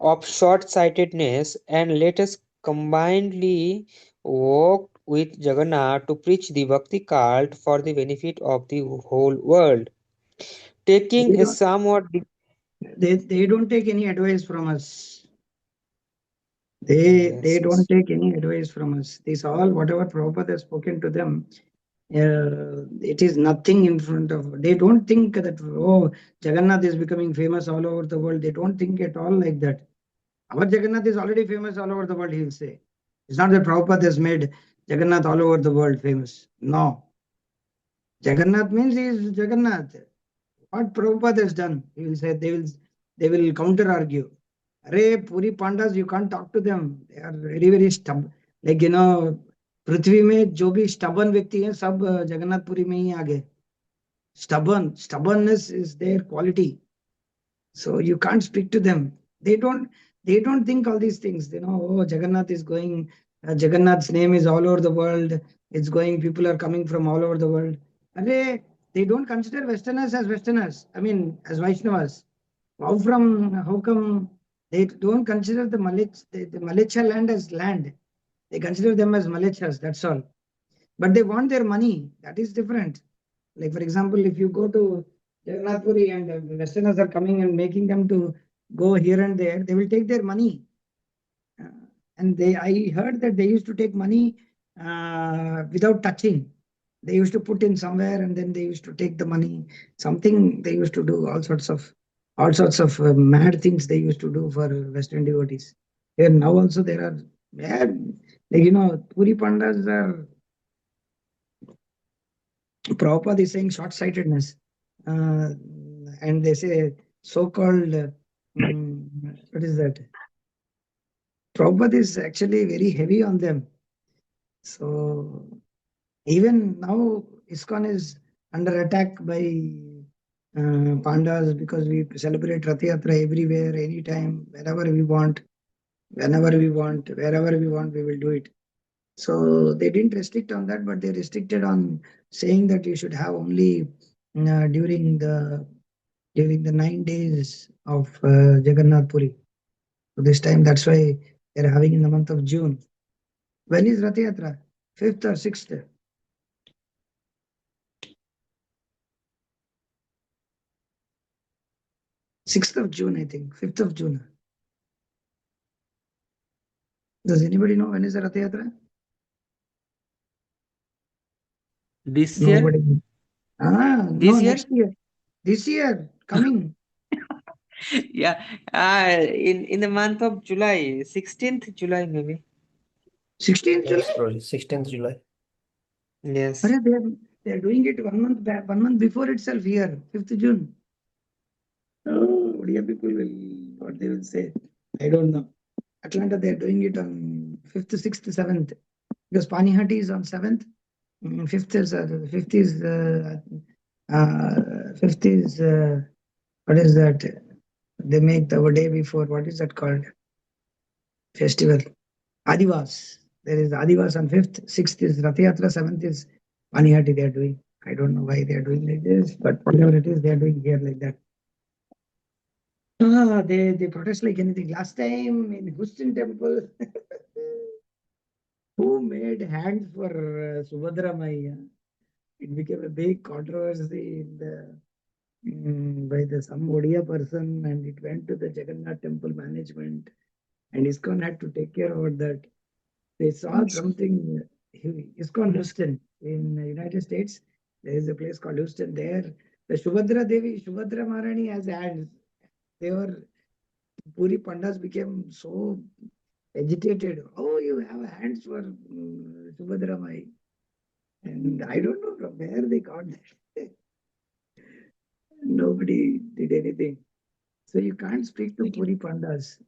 of short-sightedness, and let us combinedly work with Jagannath to preach the Bhakti cult for the benefit of the whole world. They Taking a don't, somewhat they don't take any advice from us. They yes, don't yes. take any advice from us. This all whatever Prabhupada has spoken to them, it is nothing in front of. They don't think that oh Jagannath is becoming famous all over the world. They don't think at all like that. Our Jagannath is already famous all over the world. He will say, it's not that Prabhupada has made Jagannath all over the world famous. No, Jagannath means he is Jagannath. What Prabhupada has done, he will say. They will counter argue. Arey, Puri Pandas, you can't talk to them. They are very, very stubborn. Like, पृथ्वी में जो भी stubborn व्यक्ति है सब जगन्नाथपुरी में ही आ गए. Stubbornness is their quality. So you can't speak to them. They don't think all these things. Oh, Jagannath is going, Jagannath's name is all over the world. It's going, people are coming from all over the world. They don't consider Westerners as Westerners. I mean, as Vaishnavas. How come they don't consider the Malacha land as land? They consider them as Malachas, that's all. But they want their money. That is different. Like, for example, if you go to Jagannath Puri and Westerners are coming and making them to go here and there, they will take their money. And I heard that they used to take money without touching. They used to put in somewhere and then they used to take the money. Something they used to do, all sorts of mad things they used to do for Western devotees. Here now also there are mad, like, Puri Pandas are. Prabhupada is saying short-sightedness, and they say so-called, what is that? Prabhupada is actually very heavy on them. So even now, ISKCON is under attack by Pandas because we celebrate Rath Yatra everywhere, anytime, whenever we want, wherever we want, we will do it. So they didn't restrict on that, but they restricted on saying that you should have only during the 9 days of Jagannath Puri. So this time, that's why they're having in the month of June. When is Rath Yatra? 5th or 6th? 6th of June, I think. 5th of June. Does anybody know when is the Rath Yatra? This year, Nobody. No, this year, next year. This year, coming. yeah, in the month of July, 16th July maybe. 16th Yes, July? bro, 16th July. Yes. They're doing it 1 month back, 1 month before itself here, 5th June. Oh, Odia people will, what they will say, I don't know. Atlanta, they're doing it on 5th, 6th, 7th. Because Panihati is on 7th. 5th is, what is that? They make the day before, what is that called? Festival. Adivas. There is Adivas on 5th, 6th is Rath Yatra, 7th is Panihati they are doing. I don't know why they are doing like this, but whatever it is, they are doing here like that. They protest like anything. Last time in Houston temple, who made hands for Subhadra Maya? It became a big controversy by the some Odia person, and it went to the Jagannath temple management, and ISKCON had to take care of that. They saw something. ISKCON Houston in the United States. There is a place called Houston. There, the Subhadra Maharani has hands. They were Puri Pandas became so agitated. Oh, you have hands for Subhadra Mai. And I don't know from where they got that. Nobody did anything. So you can't speak to Puri Pandas.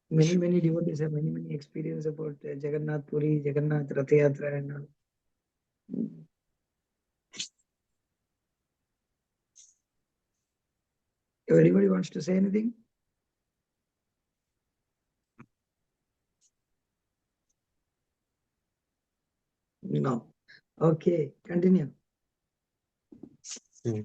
Many, many devotees have many, many experience about Jagannath Puri, Jagannath Rath Yatra and all. Mm. If anybody wants to say anything? No. Okay, continue. Hmm.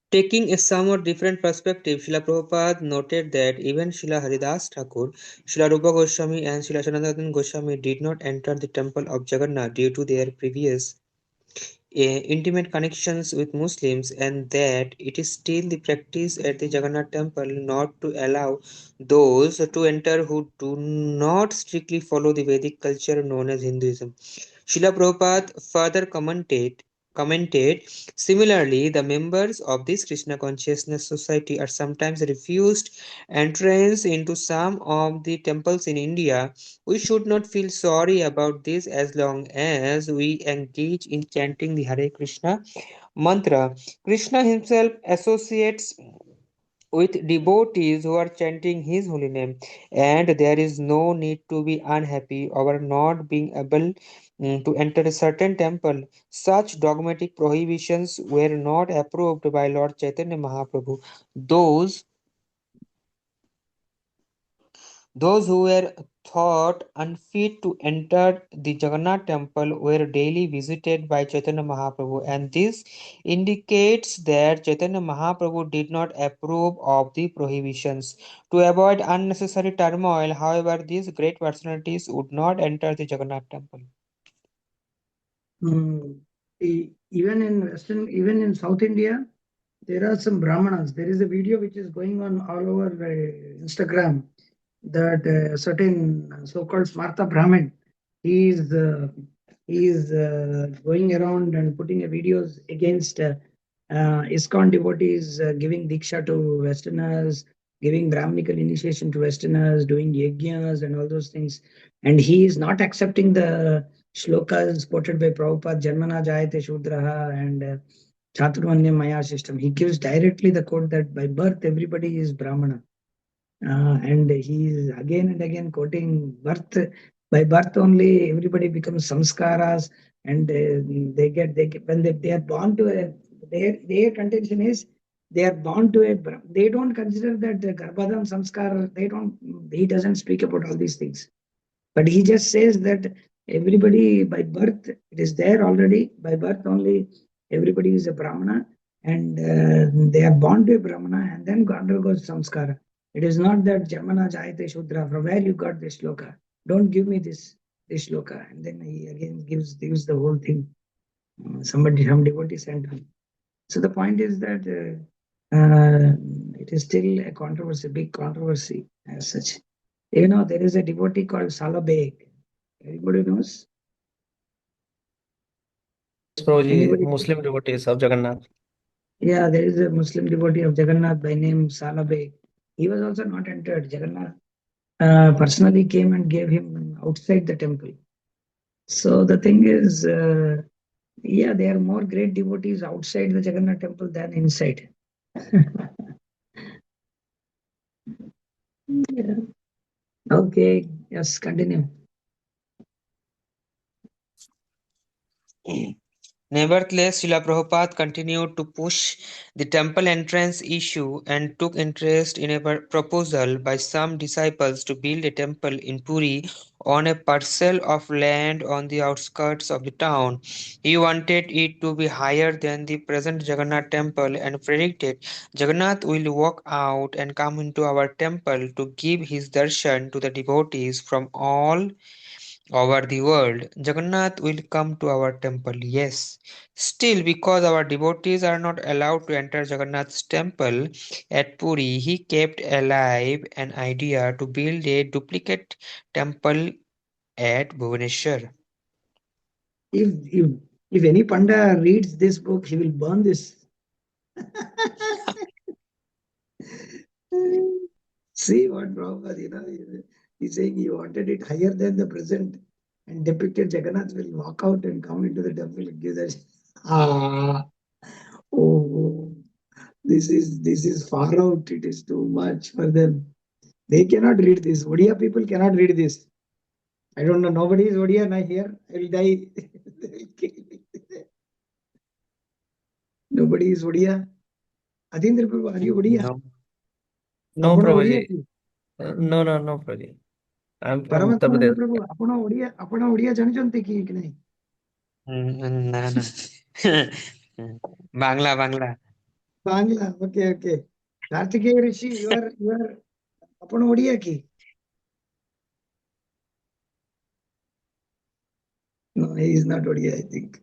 Taking a somewhat different perspective, Srila Prabhupada noted that even Srila Haridas Thakur, Srila Rupa Goswami, and Srila Sanatana Goswami did not enter the temple of Jagannath due to their previous intimate connections with Muslims, and that it is still the practice at the Jagannath temple not to allow those to enter who do not strictly follow the Vedic culture known as Hinduism. Srila Prabhupada further commented, similarly, the members of this Krishna consciousness society are sometimes refused entrance into some of the temples in India. We should not feel sorry about this as long as we engage in chanting the Hare Krishna mantra. Krishna himself associates with devotees who are chanting his holy name, and there is no need to be unhappy over not being able to enter a certain temple. Such dogmatic prohibitions were not approved by Lord Chaitanya Mahaprabhu. Those who were thought unfit to enter the Jagannath temple were daily visited by Chaitanya Mahaprabhu, and this indicates that Chaitanya Mahaprabhu did not approve of the prohibitions. To avoid unnecessary turmoil, however, these great personalities would not enter the Jagannath temple. Even in South India, there are some Brahmanas. There is a video which is going on all over Instagram that certain so-called Smarta Brahmin, he is going around and putting videos against ISKCON devotees, giving diksha to Westerners, giving Brahminical initiation to Westerners, doing yajnas and all those things. And he is not accepting the shlokas quoted by Prabhupada, Janmana Jayate Shudraha and Chaturvanya Maya system. He gives directly the quote that by birth everybody is Brahmana. And he is again and again quoting birth. By birth only everybody becomes samskaras, and they get when they are born to a their contention is they are born to a they don't consider that the garbhadam samskar, he doesn't speak about all these things. But he just says that everybody by birth, it is there already. By birth only, everybody is a Brahmana, and they are born to a Brahmana and then undergoes samskara. It is not that Jamana Jayate Shudra, from where you got this shloka. Don't give me this shloka. And then he again gives the whole thing. Some devotee sent me. So the point is that it is still a controversy, big controversy as such. There is a devotee called Salabeg. Everybody knows? Prabhuji, Anybody? Muslim devotees of Jagannath. Yeah, there is a Muslim devotee of Jagannath by name Salabeg. He was also not entered. Jagannath personally came and gave him outside the temple. So the thing is, yeah, there are more great devotees outside the Jagannath temple than inside. Yeah. Okay, yes, continue. Nevertheless, Srila Prabhupada continued to push the temple entrance issue and took interest in a proposal by some disciples to build a temple in Puri on a parcel of land on the outskirts of the town. He wanted it to be higher than the present Jagannath temple and predicted Jagannath will walk out and come into our temple to give his darshan to the devotees from all over the world. Jagannath will come to our temple, yes. Still, because our devotees are not allowed to enter Jagannath's temple at Puri, he kept alive an idea to build a duplicate temple at Bhubaneswar. If if if any panda reads this book, he will burn this. See what Prabhupada, he's saying he wanted it higher than the present, and depicted Jagannath will walk out and come into the temple and give that. Ah, oh, this is far out. It is too much for them. They cannot read this. Odia people cannot read this. I don't know. Nobody is Odia now here. I will die. They will kill me. Nobody is Odia. Adindra Prabhu, are you Odia? No, no, Apuna Prabhuji. Odia ki? No, Prabhuji. I'm from Uttar Paramatmananda Pradesh. Prabhu, apuna Odia ଜାଣିଛନ୍ତି କି ନାହିଁ? ନା ନା ବାংলা ବାংলা Bangla. Okay, okay. Kartikeya Rishi, you are upon Odia ki? No, he is not Odia, I think.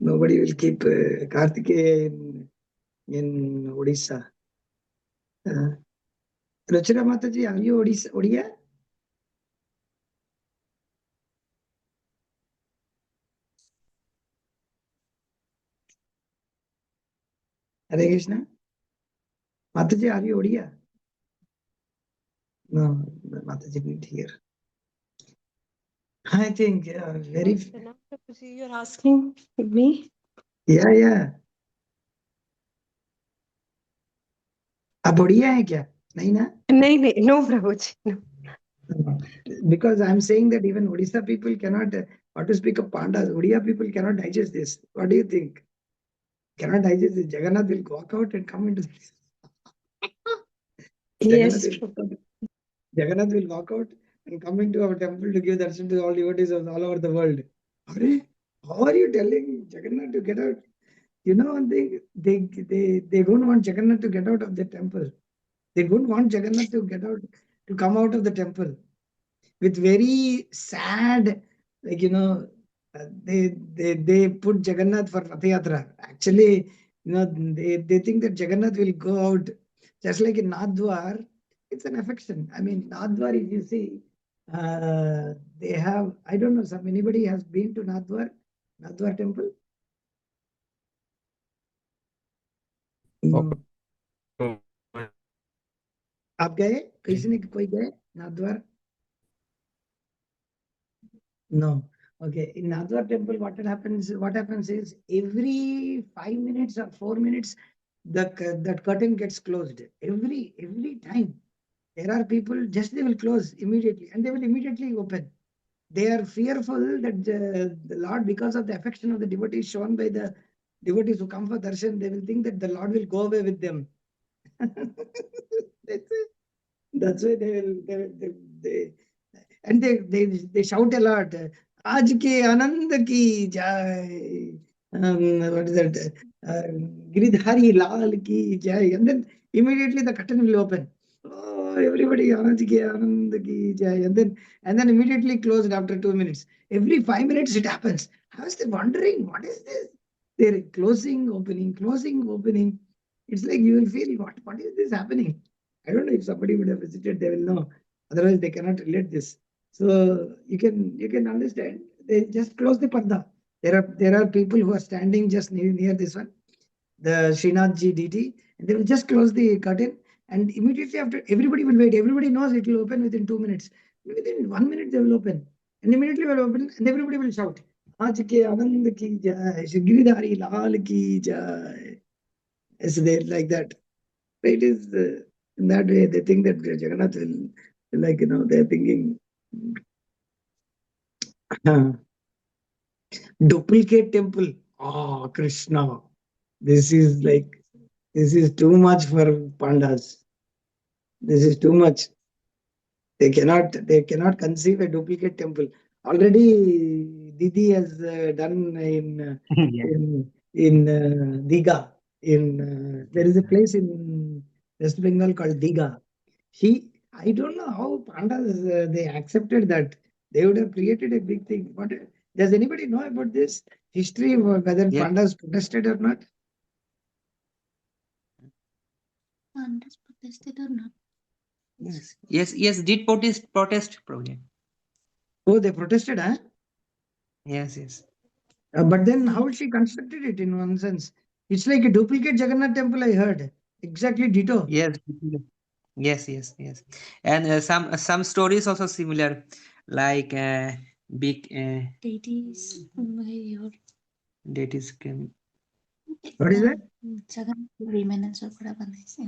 Nobody will keep Kartikeya in Odisha. Ruchira Mataji, are you Odia? Hare Krishna. Mataji, are you Odia? No, Mataji didn't hear. I think very. You're asking me? Yeah, yeah. आप बढ़िया है क्या? नहीं ना? नहीं, no, Prabhuji. No. Because I'm saying that even Odisha people cannot, what to speak of Pandas, Odia people cannot digest this. What do you think? Cannot digest this. Jagannath will walk out and come into this. Yes, Jagannath will walk out and come into our temple to give darshan to all devotees of all over the world. How are you telling Jagannath to get out? You know, they don't want Jagannath to get out of the temple. They don't want Jagannath to get out, to come out of the temple. With very sad, like, they put Jagannath for Rath Yatra. Actually, they think that Jagannath will go out just like in Nathdwar. It's an affection. I mean, Nathdwar, if you see, they have, I don't know, anybody has been to Nathdwar temple? No. आप गए? किसी ने कोई गए Nathdwara? No. Okay. In Nathdwar temple, what happens is every 5 minutes or 4 minutes, that curtain gets closed. Every time. There are people, just they will close immediately and they will immediately open. They are fearful that the Lord, because of the affection of the devotees shown by the devotees who come for darshan, they will think that the Lord will go away with them. That's why they shout a lot. आज के आनंद की जय. What is that? Giridhari Lal ki jai. And then immediately the curtain will open. Oh, everybody, आज के आनंद की jai. And then immediately closed after 2 minutes. Every 5 minutes it happens. I was wondering, what is this? They're closing, opening, closing, opening. It's like you will feel, what is this happening? I don't know if somebody would have visited, they will know. Otherwise, they cannot relate this. So you can understand. They just close the parda. There are people who are standing just near this one, the Srinathji DT, and they will just close the curtain, and immediately after, everybody will wait. Everybody knows it will open within 2 minutes. Within 1 minute, they will open, and immediately will open, and everybody will shout, "Aaj ke Anand ki jai, Shri Giridhari Lal ki jai." It's there like that. It is in that way they think that Jagannath will, like, they're thinking duplicate temple. Oh, Krishna. This is too much for Pandas. This is too much. They cannot conceive a duplicate temple. Already Didi has done in Diga. There is a place in West Bengal called Diga. I don't know how Pandas they accepted that. They would have created a big thing. What does anybody know about this history of whether Yes. Pandas protested or not? Pandas protested or not? Yes. Did protest, Prabhuji? Oh, they protested, huh? Yes. But then how she constructed it in one sense? It's like a duplicate Jagannath temple, I heard. Exactly ditto. Yes. And some stories also similar, like big Deities your deities can. What is that? Jagannath remnants পৰা বনাইছে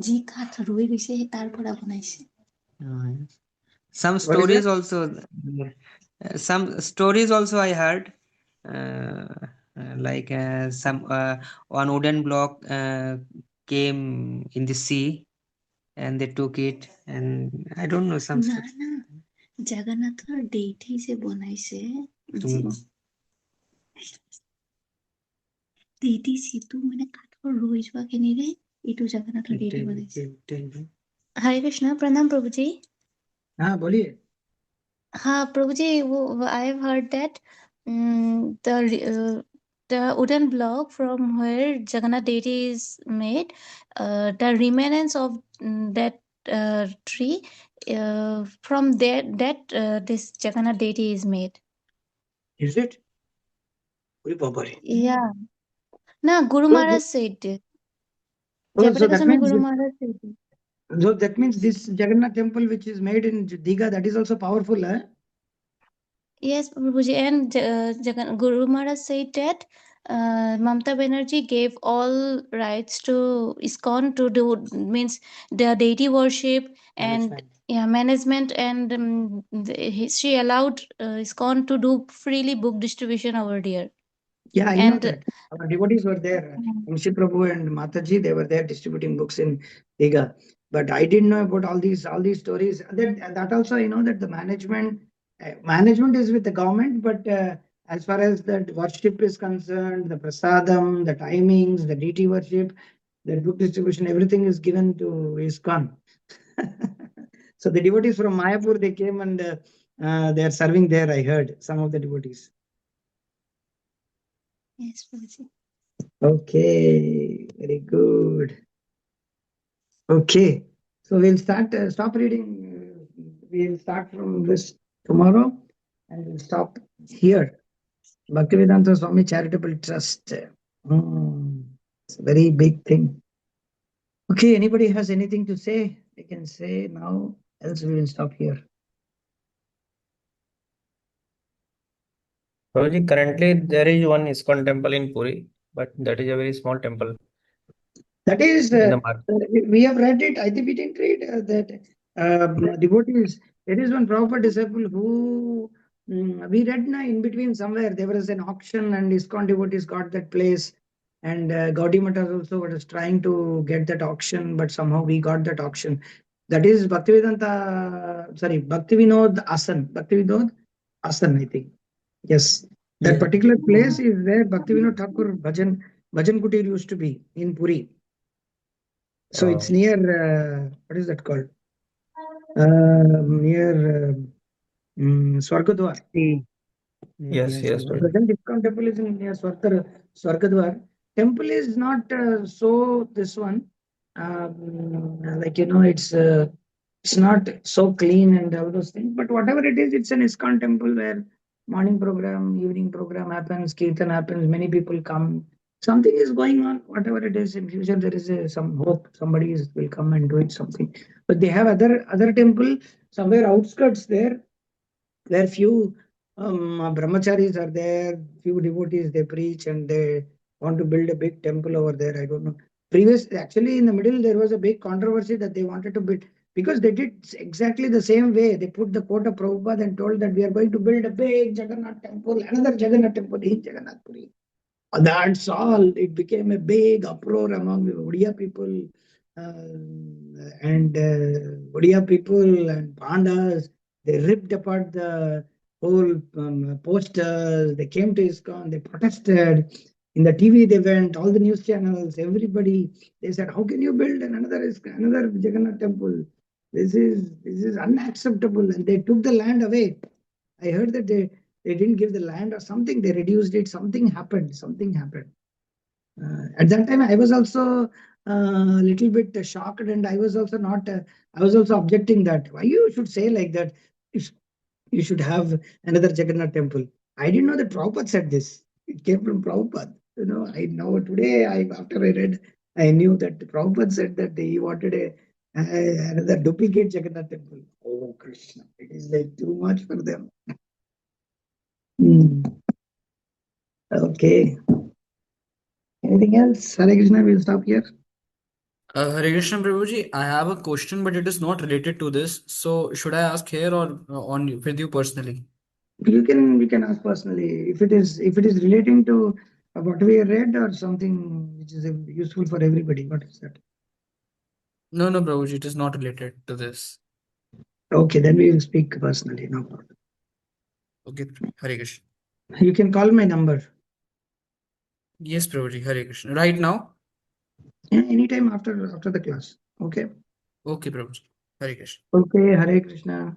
যি কাঠ ৰৈ গৈছে তাৰ পৰা বনাইছে Some What is stories that? also, some stories also I heard, like some one wooden block came in the sea and they took it, and I don't know some. না না জগন্নাথৰ ডেইটি যে বনাইছে ডেইটি সিটো মানে কাঠৰ रोइजवा के नीरे इटू जगन्नाथ डेटी बनाइছে हरे कृष्णा प्रणाम प्रभु जी हाँ बोलिए हाँ प्रभु जी वो I have heard that the wooden block from where Jagannath deity is made, the remnants of that tree, from there that this Jagannath deity is made. Is it? Uri Baba re. Yeah. No, Guru So, Maharaj said it. so Jayapata that Goswami means Guru Maharaj said it. so that means this Jagannath temple which is made in Diga, that is also powerful, eh? Yes, Prabhuji, and Guru Maharaj said that Mamata Banerjee gave all rights to ISKCON to do, means the deity worship and Management. yeah, management, and she allowed ISKCON to do freely book distribution over there. Yeah, I know And that. Our devotees were there. Vamshi Prabhu and Mataji, they were there distributing books in Diga. But I didn't know about all these stories. That also, you know, that the management is with the government, but as far as the worship is concerned, the prasadam, the timings, the deity worship, the book distribution, everything is given to ISKCON. So the devotees from Mayapur, they came and they are serving there, I heard, some of the devotees. yes, Prabhuji. Okay, very good. Okay, so we'll stop reading. We'll start from this tomorrow and we'll stop here. Bhaktivedanta Swami Charitable Trust. It's a very big thing. Okay, anybody has anything to say? They can say now, else we will stop here. Prabhuji, currently there is one ISKCON temple in Puri, but that is a very small temple That is, in the market. we have read it. I think we didn't read that devotees. There is one Prabhupada disciple who we read na in between somewhere. There was an auction and ISKCON devotees got that place. And Gaudiya Math also was trying to get that auction, but somehow we got that auction. That is Bhaktivedanta, sorry, Bhaktivinod Asan. Bhaktivinod Asan, I think. Yes. That particular place is where Bhaktivinod Thakur Bhajan Kutir used to be in Puri. So it's near, what is that called? Near Swargadwar. Yes, yes. The present ISKCON temple is near Swargadwar. Temple is not so this one. Like, you know, it's not so clean and all those things. But whatever it is, it's an ISKCON temple where morning program, evening program happens, kirtan happens, many people come. Something is going on, whatever it is. In future, there is some hope. Somebody will come and do it something. But they have other temple somewhere outskirts there, where few brahmacharis are there, few devotees, they preach and they want to build a big temple over there. I don't know. Actually, in the middle, there was a big controversy that they wanted to build because they did exactly the same way. They put the quote of Prabhupada and told that we are going to build a big Jagannath temple, another Jagannath temple in Jagannath Puri. That's all. It became a big uproar among the Odia people and Odia people and Pandas. They ripped apart the whole posters. They came to ISKCON. They protested. In the TV, they went. All the news channels. Everybody. They said, "How can you build another Jagannath temple? This is unacceptable." And they took the land away. I heard that they didn't give the land or something. They reduced it. Something happened. At that time, I was also a little bit shocked, and I was also not. I was also objecting that why you should say like that. You should have another Jagannath temple. I didn't know that Prabhupada said this. It came from Prabhupada. You know, I know today. After I read, I knew that Prabhupada said that he wanted another duplicate Jagannath temple. Oh Krishna! It is like too much for them. Okay. Anything else? Hare Krishna, we'll stop here. Hare Krishna Prabhuji, I have a question, but it is not related to this. So, should I ask here or with you personally? We can ask personally if it is relating to what we read or something which is useful for everybody. What is that? No, Prabhuji, it is not related to this. Okay, then we will speak personally. No problem. Okay, Hare Krishna. You can call my number. Yes, Prabhuji, Hare Krishna. Right now? Anytime after the class. Okay. Okay, Prabhuji. Hare Krishna. Okay. Hare Krishna.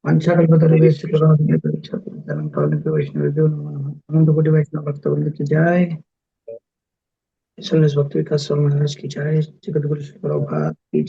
Vanchakalpatarubhyascha kripabhakti Vaishnavibhyo namaha. Ananta Koti Vaishnava Bhakta ki jai. Bhakti Vikas Swami Maharaj ki jai. Jagadguru Prabhupada ki